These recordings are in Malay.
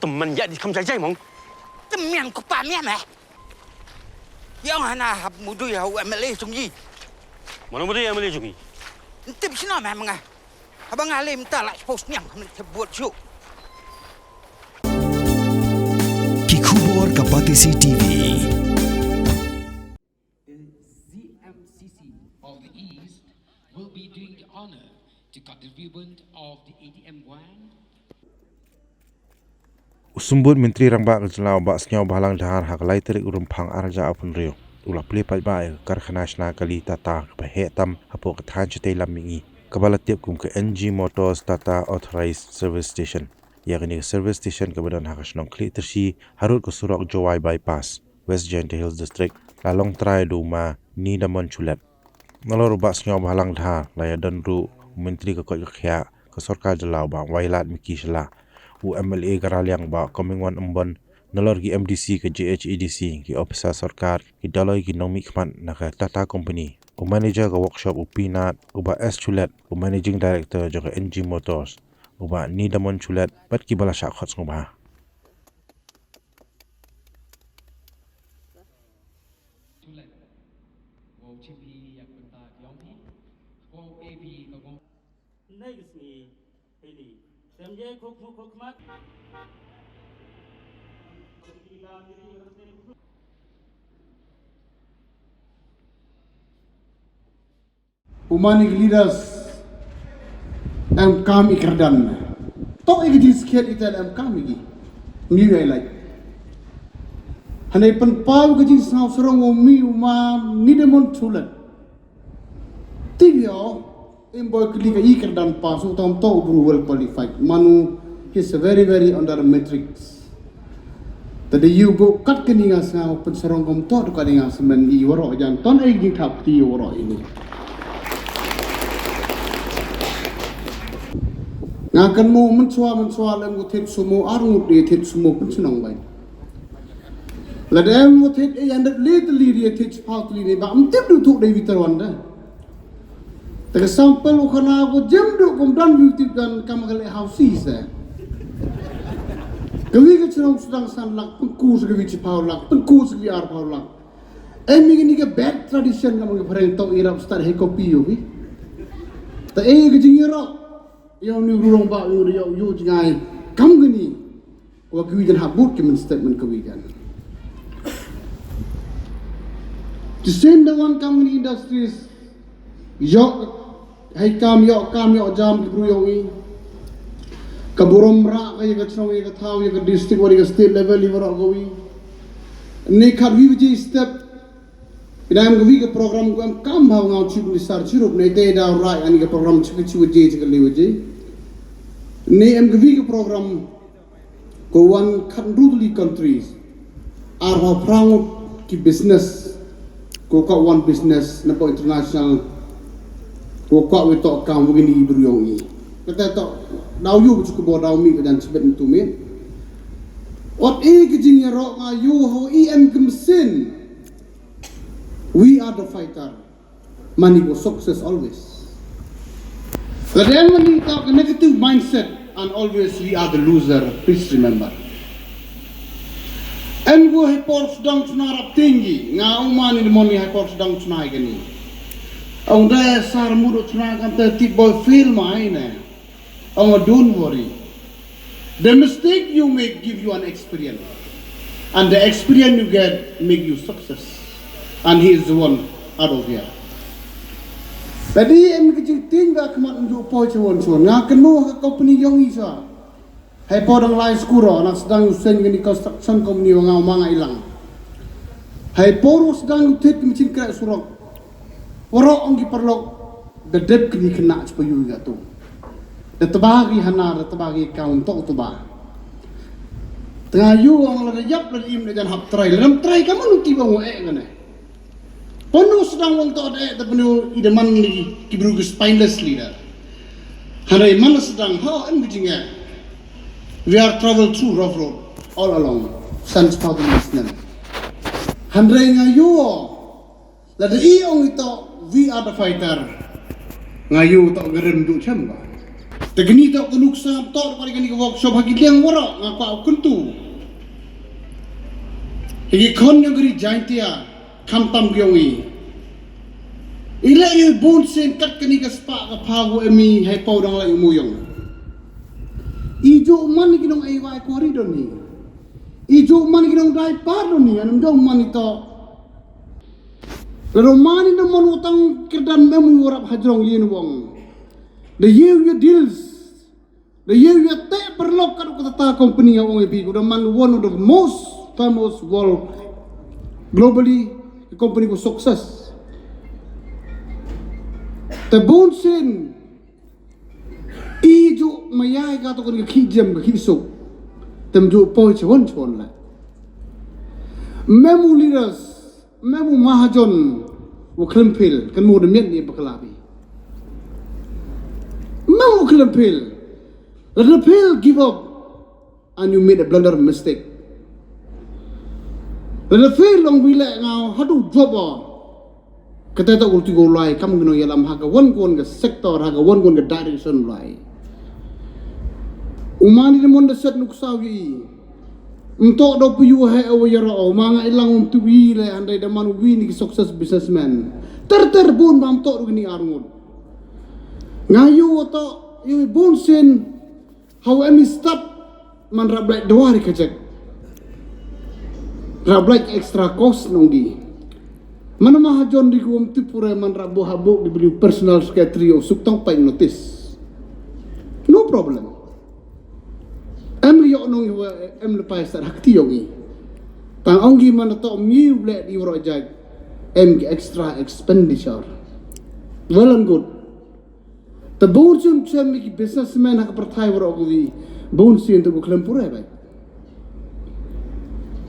teman ya di kamsai jai mong. Teman ko pa mian eh. Yang hana hab mudu ya MLA sungi. Mana muda yang boleh jungi? Tip Shna memang ah. Abang alim tak lah post nyang buat show. Kikubor Kapatisi TV. The ZMCC of the East will be doing the honor to cut the ribbon of the ATM1. Usumbut Menteri Rangba Kejelau bak senyau bahalang dahar hak lai terik urumpang arja apun rio. Ulah pelih pai bae Karkhana Shna kali tata kebahe tam hapo kethan cetai lamingi. Kepala tiap kum ke NG Motors-Tata Authorizes Service Station. Yakni service station kebadan hak senong klik tersi harut ke Surak Jowai Bypass, West Gentle Hills District, lalong trai duma ni damon chulet. Nalor bak senyau bahalang dahar laya dan ru Menteri ke kok khia ke Sarkar Jelau ba wailat miki sela. UMLA Garaliang ba Komingwan Umbon nalor gi MDC ke JHEDC ki ofisa sarkar ki daloi ki nomi khman na ka Tata Company u manager ka workshop u Pinat u ba S Chulet u managing director jaga NG Motors u ba ni damon Chulet bat ki bala sha khots ngba Chulet. Wo chipi yak penta yongpi. Wo AP ka wo. Next ni ini. Semje khok mat. Humanik leaders am kam ikardan to igi skhet itel am kam igi mi way like hanay pan paw gi snaw sorong o mi uma ni demon chulat tibio boy kli ga ikardan pa so tom to bru well qualified manu is very under matrix tadi you go kat keninga snaw pan sorong kom to do kadinga semen I woro jan ton igi thap ti woro ini ngakan mo mencual lem gutit sumo arung di tit sumo pun senang baik. Ladem gutit yang dah little dia tit sepaut li ni bak mentip du tuk dari vitarwan dah. Tapi sampai lu kena aku jam du kumdan YouTube dan kamu kali houses dah. Kami ke senang sedang sanlak pengkus ke vici paulak pengkus ke ar paulak. Ini ke bad tradition kamu ke perintah Irab start he kopi yo bi. Tak ke jingira. Yang ni rurung ba yo jingai kam gini wa kwijan habut ke statement kwijan to send the one company industries yo hai kam yo jam gru yo i kaburom ra ka ye gachong ye thau ye district or ye state level level go wi ne khat wi ji step idam go wi ke program ko am kam bhaw ngau chi lisar chirup ne te da ra ani ke program chi chi je ke lewe je ni MGV program ko one country countries are how proud ki business ko ka one business na po international ko ka we to kam begini ibruyong I kata to daw yu cu ko daw mi ka dan sibet tu mi ot ke jing ro nga yu ho em kumsin we are the fighter money go success always. But then when we talk a negative mindset and always we are the loser, please remember. And go report down to narap tinggi, nga uman ini moni report down to naik ni. Ang dah sar murut na kan tertib boy feel main. Don't worry. The mistake you make give you an experience, and the experience you get make you success. And he is the one out of here. Tadi em kecil tinggal kemat untuk poin cuan nga kenu company yang isa. Hai podang lain skuro nak sedang usen gini construction company nga umang ilang. Hai poru sedang utit mesin kerak surok. Warok ongi perlok the debt kini kena sepayu juga tu. Terbagi hana terbagi kaun tok tu bah. Tengah yu orang lagi yap lagi im dengan hap try. Dalam try kamu nuti bang wae kan? Penuh sedang wong tak ada penuh idaman lagi kibru ke spineless leader. Hari mana sedang how am bijingnya. We are travel through rough road all along. Sans part of listening. Handai ngayu. Lada iong itu we are the fighter. Ngayu tak gerem duk cem ba. Tegani tak kenuksa tok pada kini ke workshop hagi liang warak ngapa au kentu. Hagi kon yang geri jaintia kamtam gyongi. Ila yu bon sen kat kini ke spa ke pawu emi hai pau dang lai muyong. Ijo man kinong ai wai koridor ni. Ijo man kinong dai par ni anam do man ito. Lalu man ino man utang kerdan memu warap hajrong yin wong. The year you deals, the year you take perlok kat kata company yang orang ibu, the man one of the most famous world globally, the company was success. The bonsin, ijo mayai kata kan kijam kisuk, temju poi chon lah. Memu leaders, memu mahajon, waklempil, kan mau demian ni berkelabi. Mau kelempil. Repel give up and you made a blunder mistake. Repel long bila ngau hadu job kata tak ulti go lai kam gino yalam haga one gon ke sektor haga one gon ke direction lai. Umani de mon de set nuksawi. Untuk do piyu hai awayaro manga ilang tuwi le andai de manu win ki success businessman. Ter bun bam tok gini arngut. Ngayu atau you bonsin how emi stop man rablek doa dikejek rablek extra cost nonggi mana mahajon di kuam tipure man rabu habuk dibeli personal secretary of suktang pai notice no problem em yo nong em lepas tak hakti yongi tang onggi man to mi blek di rojak em extra expenditure well and good. The bonsin cemik businessman hak pertai warok vi bonsin tu bukan pura baik.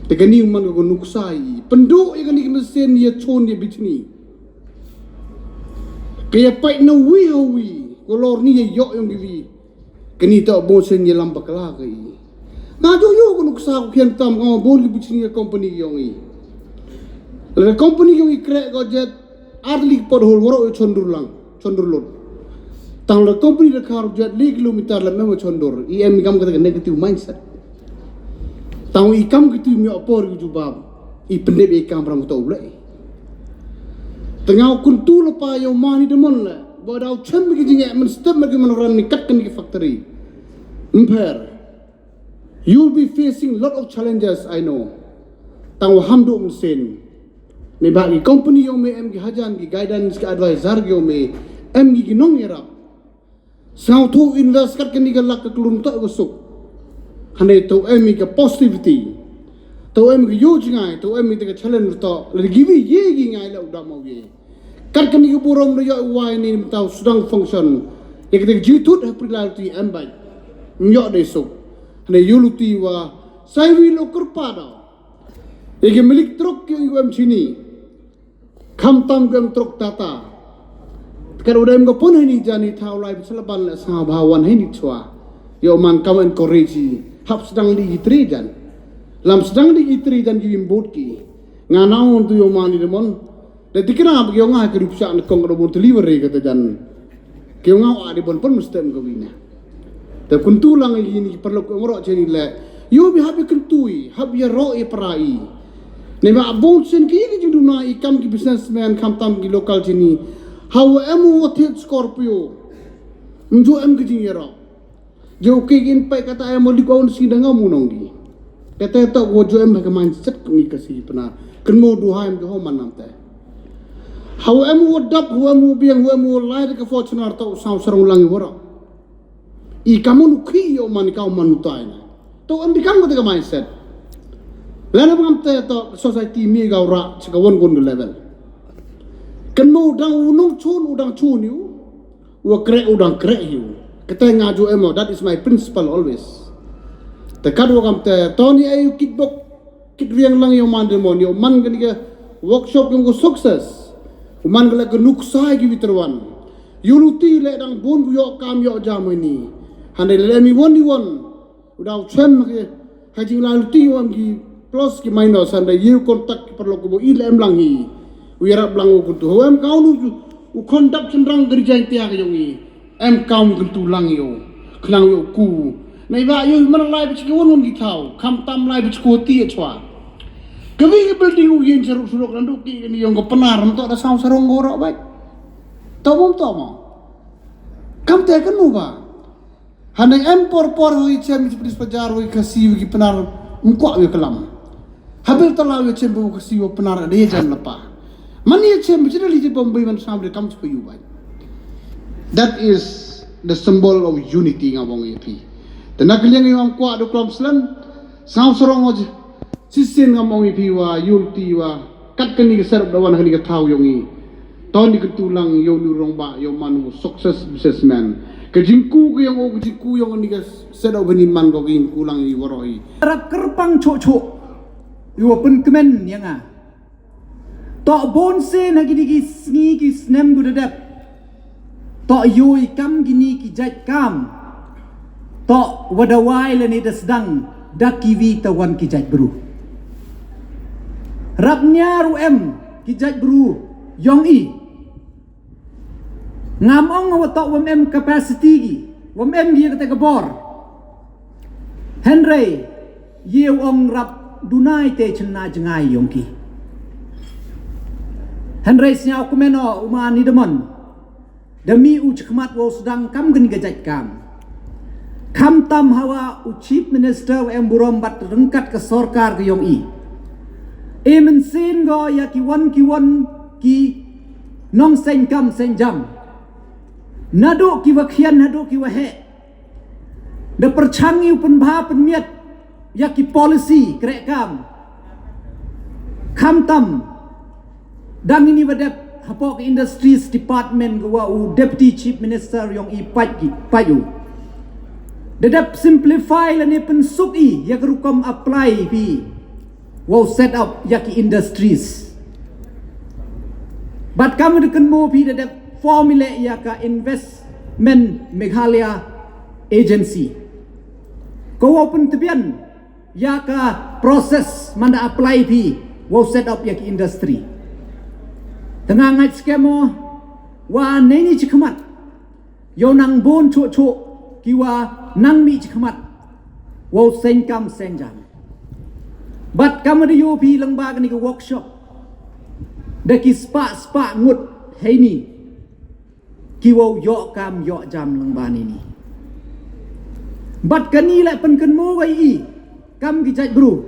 Tegani uman ko nuksai penduk yang ni mesin dia chon dia bitni. Kaya pai na wi kolor ni ye yok yang vi. Kani tak bonsin dia lambak lagi. Na jo yo ko nuksa ko kian tam ko bon ki bitni company yang ni. Le company yang krek ko jet arli pod hol warok chondur lot. Tang la company the car jet 2 kilometer la memo chondor em gam kata negative mindset tang I kam gitu mi opor ku jubab I pendep I kam ram to ulai tengau kuntu la pa yo mani demon la bodau chem ki jinge men step me man ran ni kat kan ki factory imper you will be facing lot of challenges I know tang hamdo sen ni bagi company yo me em ki hajan ki guidance ki advisor yo me em ki nong era Sao tu invest kat kini galak ke kelum tak gosok. Handai tu emi ke positivity. Tu emi ke yo jingai, tu emi ke challenge tu. Lagi givi ye jingai la udah mau ye. Kat kini ke buram dia wai ni tahu sedang function. Ye kita jitut priority embai. Nyok desok. Handai yo luti wa sai wi lo kerpada. Ye ke milik truk yang em sini. Kamtam gam truk Tata. Kalau udah engkau pun ini jani tahu lai selepan le sang bahawan ini cua, yo man kawan koreji, hap sedang digitri jan, lam sedang digitri jan kirim botki, nganau tu yo man ini mon, dan dikira apa kau ngah kerupsa nak kong kalau bon delivery kata jan, kau ngah ada bon pun mesti engkau bina, tapi kuntu lang ini perlu kau ngorok jani le, yo bi habi kentui, habi roi perai, nema bonsen kini jadi na ikam ki businessman kamtam ki lokal jani. How emu watit Scorpio, njo em kejingira. Jo kegin pai kata emu likau sidang amu nonggi. Kata tak wojo em ke mindset ni kasih benar. Kenmo duha em jo man namte. How emu wadap, how emu biang, how emu lahir ke Fortuner tak usah serang ulangi wara. I kamu nuki yo man kau manutai na. Tu em bikam kata ke mindset. Lalu mengamte tak society mi kau rak sekawan gon level. Kenu udang chun you, wa krek udang krek you. Kita ngaju emo, that is my principle always. Tekat wakam te, Tony ayu kit riang lang yo man demon yo man gani ke workshop yung ko sukses. Man gala ke nuksai ki bitruan. Yuluti le dang bon yo kam yo jam ini. Handai le mi won udah chem ke hajing la luti yo am ki plus ki minus handai you kontak perlu ko ile em lang hi. Uyarap lang ko tu. Em kau nu u kontak cenderang gerja tiak yo ni. Em kau kentu lang yo. kenang yo ku nei ba yo man lai bi chku won gi thau kham tam lai bi chku ti chwa kewi building u yen seruk suruk randu ki ni yo penar to da saung sarong gorok bai to mo kam te kan nu ba hanai empor por hui chem pris pajar hui kasi gi penar mko yo kelam habil talaw yo chem bu kasi yo penar de jan lapa mani chem bi li bombai man sam de kam chu yu bai. That is the symbol of unity ngabong ipi. Tenak liang yang kuat do klom slan saung sarong oj sisin ngabong ipi wa unity wa kat kani ke serap dawan kani ke thau yongi ton ni ketulang yo nurong ba yo manu success businessman ke jingku ke yang o jingku yang ni ke sedau bani man ko gin kulang i waroi rap kerpang chok yo pen kemen yang a to bon se na gidi gi sngi gi snem gu dedap to yoi kam gini ki jat kam to wadawai le ni desdang dakiwi tawan ki jat bru rapnya ru ki jat bru yong i ngamong ngawatok wam capacity gi wam gi kata kabor Henry yew ong rap dunai te chna jangai yong ki Henry snyau kumeno uma ni demon demi u chkhmat wo sedang kam gen gajat kam tam hawa u chief minister burom bat rengkat ke sarkar ke yong i men sen go ya ki wan ki nong sen kam sen jam nado ki wakhian nado ki wahe de perchangi pen bha pen miat ya ki policy krek kam tam dang ini wadat hapok industries department gua u deputy chief minister yong i payu dedap simplify la ne pen suk i ya rukom apply pi wow set up yaki industries but kamu deken mo pi dedap formula yaka investment Meghalaya agency ko open tebian yaka proses mana apply pi wow set up yaki industry tengah ngait skemo wa neni chikmat yo nang bon cho kiwa nang mi chikmat wo sen kam sen jam but kamu de yo pi lengba ni ke workshop de ki spa ngut hei ni ki wo yo kam yo jam lengba ni but kani la pen ken mo wai i kam ki jat bru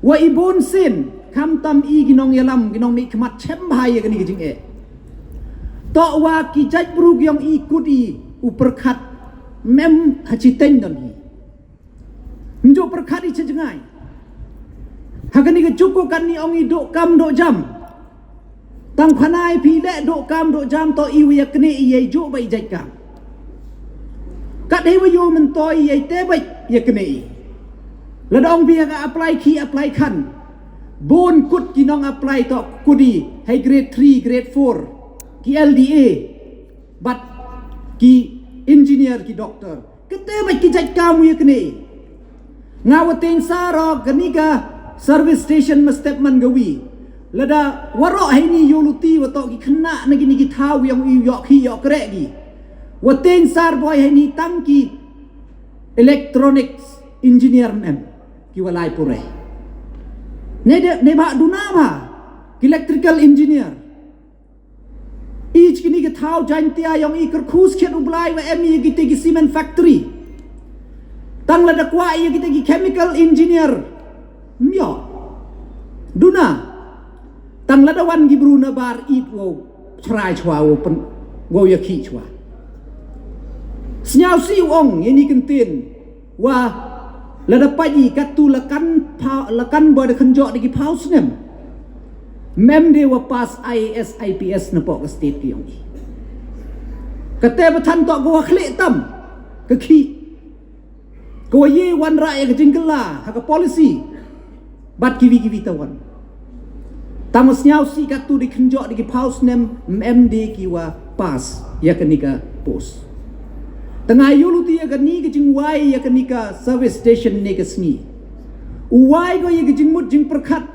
wa i bon sen kam tam i ginong yalam ginong mi khmat chem bhai gani gijing e to wa ki jat bru gyong i kudi uperkhat mem hachiten don hi njo perkhat i chengai hagani ke chuko kan ni ong i do kam do jam tang khanai pi le do kam do jam to i wi kne i ye jo bai jat kam kat dei wa yo men to i ye te bai ye kne i la dong bi ga apply khan bon kut ki nong apply to kudi hai grade 3 grade 4 ki LDA but ki engineer ki doctor kete ba ki jat kam ye kne ngawateng saro ganika service station mestep man gawi lada waro hai ni yuluti wa to ki khna na gi ni ki thaw yang yu yok khi yok kre gi wateng sar boy hai ni tang ki electronics engineer mem ki walai pure ne ba duna ba electrical engineer each kini ke thau jantia yang i khus khet ublai wa mi gi te gi cement factory tang la da kwa i gi te gi chemical engineer myo duna tang la da wan gi bruna bar it wo chrai chwa wo pen wo ya khi chwa snyau si ong ini kentin wa la da pa yi katu la kan bo de khanjo de gi phaus nem mem de wa pass IAS IPS na po state ki yong kate ba than to go khle tam ka khi ko ye wan ra ya jingla ha ka policy bat kiwi tawan tamas nyau si katu de khanjo de gi phaus nem MD ki wa pass ya kanika post tengah yuluti ya gani ke jing wai ya kanika service station ne ke sni wai go ya jing mut jing perkhat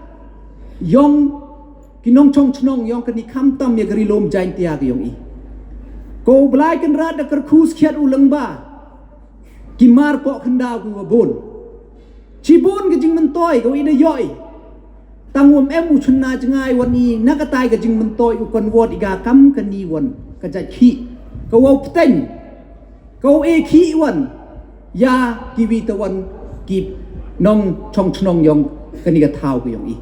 yong kinong chong chnong yong kani kham tam ya gari lom jain tia ge yong i ko blai kan ra da kar khus khiat u lengba Kimar kok kendau ku bon. Cibon ke jing mentoi ko ida yoi. Tangum emu chuna jengai wani nakatai ke jing mentoi ukon wot iga kam kani wan kaja ki. Ko wau pteng. Ko e ki wan. Ya kiwi tawan kip nong chong chnong yong kani ka thau ko yong i.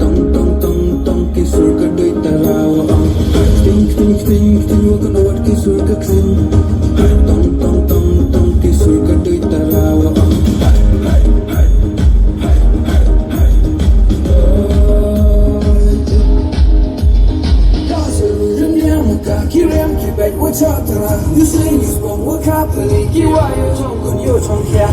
Tong tong tong tong ki surga doi tarawa ting ting ting ting wa kana wat ki surga ksin tong tong tong tong ki surga doi tarawa Kirem kibet wa chatara you say you spong wa kapali ki wa yo chong kun yo chong kya